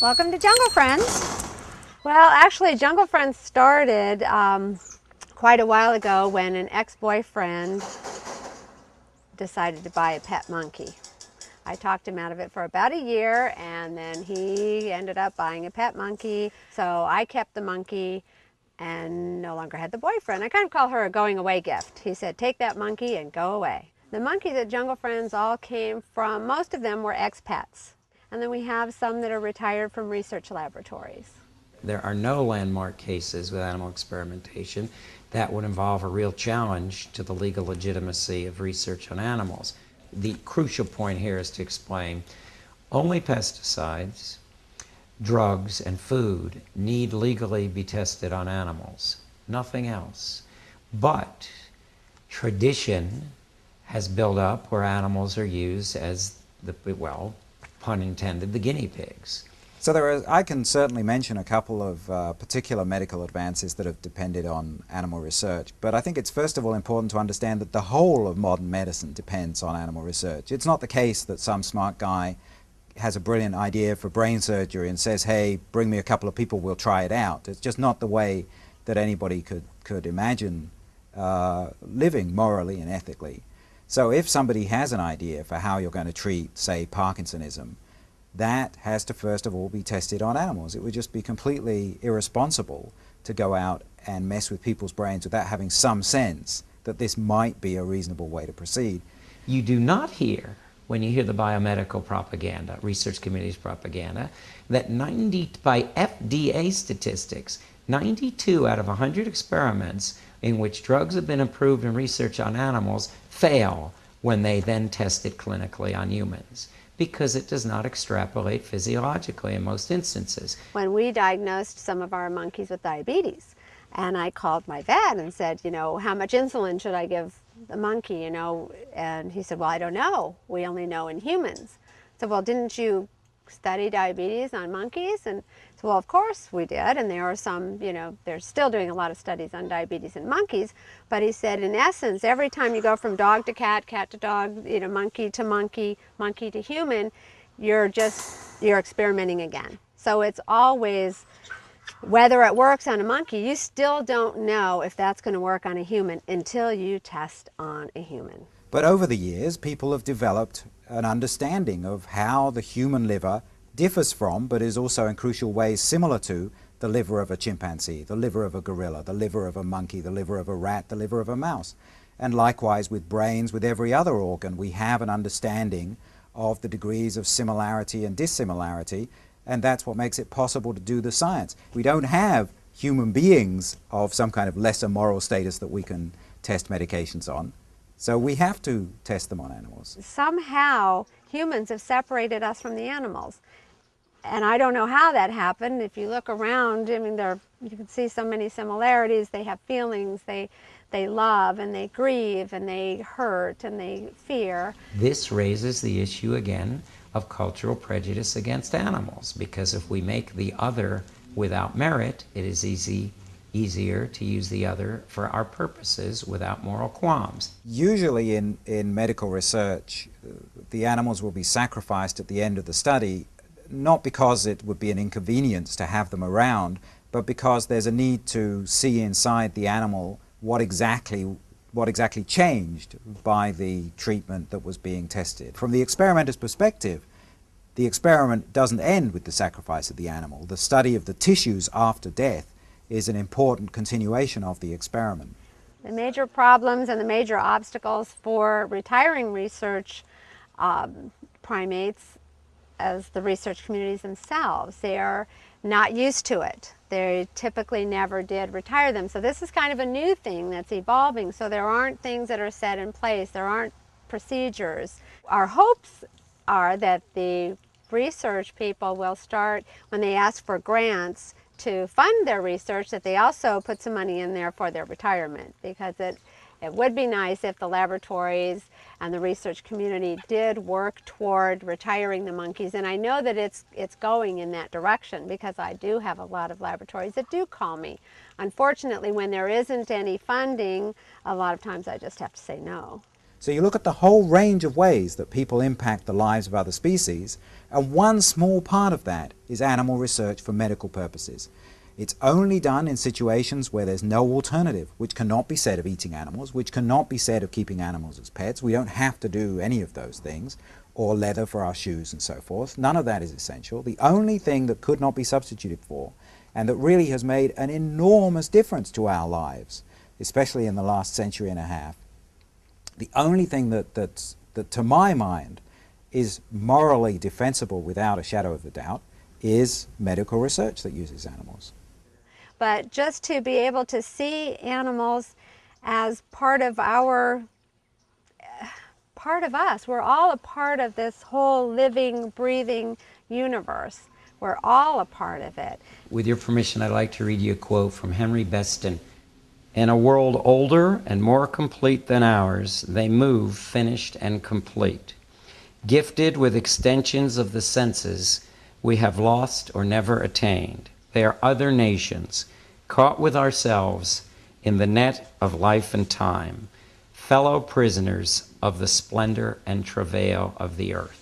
Welcome to Jungle Friends. Well, actually, Jungle Friends started quite a while ago when an ex-boyfriend decided to buy a pet monkey. I talked him out of it for about a year, and then he ended up buying a pet monkey. So I kept the monkey and no longer had the boyfriend. I kind of call her a going away gift. He said, take that monkey and go away. The monkeys at Jungle Friends all came from, most of them were expats. And then we have some that are retired from research laboratories. There are no landmark cases with animal experimentation that would involve a real challenge to the legal legitimacy of research on animals. The crucial point here is to explain only pesticides, drugs, and food need legally be tested on animals, nothing else. But tradition has built up where animals are used as the, well, pun intended, the guinea pigs. So I can certainly mention a couple of particular medical advances that have depended on animal research, but I think it's first of all important to understand that the whole of modern medicine depends on animal research. It's not the case that some smart guy has a brilliant idea for brain surgery and says, hey, bring me a couple of people, we'll try it out. It's just not the way that anybody could imagine living morally and ethically. So if somebody has an idea for how you're going to treat, say, Parkinsonism, that has to first of all be tested on animals. It would just be completely irresponsible to go out and mess with people's brains without having some sense that this might be a reasonable way to proceed. You do not hear, when you hear the biomedical propaganda, research community's propaganda, that by FDA statistics, 92 out of 100 experiments in which drugs have been approved in research on animals fail when they then test it clinically on humans, because it does not extrapolate physiologically in most instances. When we diagnosed some of our monkeys with diabetes, and I called my vet and said, you know, how much insulin should I give the monkey, you know? And he said, well, I don't know. We only know in humans. I said, well, didn't you study diabetes on monkeys? And so, well, of course we did. And there are some, you know, they're still doing a lot of studies on diabetes in monkeys. But he said, in essence, every time you go from dog to cat, cat to dog, you know, monkey to monkey, monkey to human, you're experimenting again. So it's always, whether it works on a monkey, you still don't know if that's going to work on a human until you test on a human. But over the years, people have developed an understanding of how the human liver differs from, but is also in crucial ways similar to, the liver of a chimpanzee, the liver of a gorilla, the liver of a monkey, the liver of a rat, the liver of a mouse. And likewise with brains, with every other organ, we have an understanding of the degrees of similarity and dissimilarity, and that's what makes it possible to do the science. We don't have human beings of some kind of lesser moral status that we can test medications on. So we have to test them on animals. Somehow humans have separated us from the animals. And I don't know how that happened. If you look around, I mean, you can see so many similarities. They have feelings, they love and they grieve and they hurt and they fear. This raises the issue again of cultural prejudice against animals, because if we make the other without merit, it is easier to use the other for our purposes without moral qualms. Usually in medical research, the animals will be sacrificed at the end of the study, not because it would be an inconvenience to have them around, but because there's a need to see inside the animal what exactly changed by the treatment that was being tested. From the experimenter's perspective, the experiment doesn't end with the sacrifice of the animal. The study of the tissues after death is an important continuation of the experiment. The major problems and the major obstacles for retiring research primates as the research communities themselves, they are not used to it. They typically never did retire them. So this is kind of a new thing that's evolving. So there aren't things that are set in place. There aren't procedures. Our hopes are that the research people will start, when they ask for grants to fund their research, that they also put some money in there for their retirement, because it would be nice if the laboratories and the research community did work toward retiring the monkeys. And I know that it's going in that direction, because I do have a lot of laboratories that do call me. Unfortunately, when there isn't any funding, a lot of times I just have to say no. So you look at the whole range of ways that people impact the lives of other species, and one small part of that is animal research for medical purposes. It's only done in situations where there's no alternative, which cannot be said of eating animals, which cannot be said of keeping animals as pets. We don't have to do any of those things, or leather for our shoes and so forth. None of that is essential. The only thing that could not be substituted for, and that really has made an enormous difference to our lives, especially in the last century and a half, the only thing that to my mind is morally defensible without a shadow of a doubt is medical research that uses animals. But just to be able to see animals as part of us, we're all a part of this whole living, breathing universe. We're all a part of it. With your permission, I'd like to read you a quote from Henry Beston. In a world older and more complete than ours, they move finished and complete. Gifted with extensions of the senses we have lost or never attained. They are other nations, caught with ourselves in the net of life and time, fellow prisoners of the splendor and travail of the earth.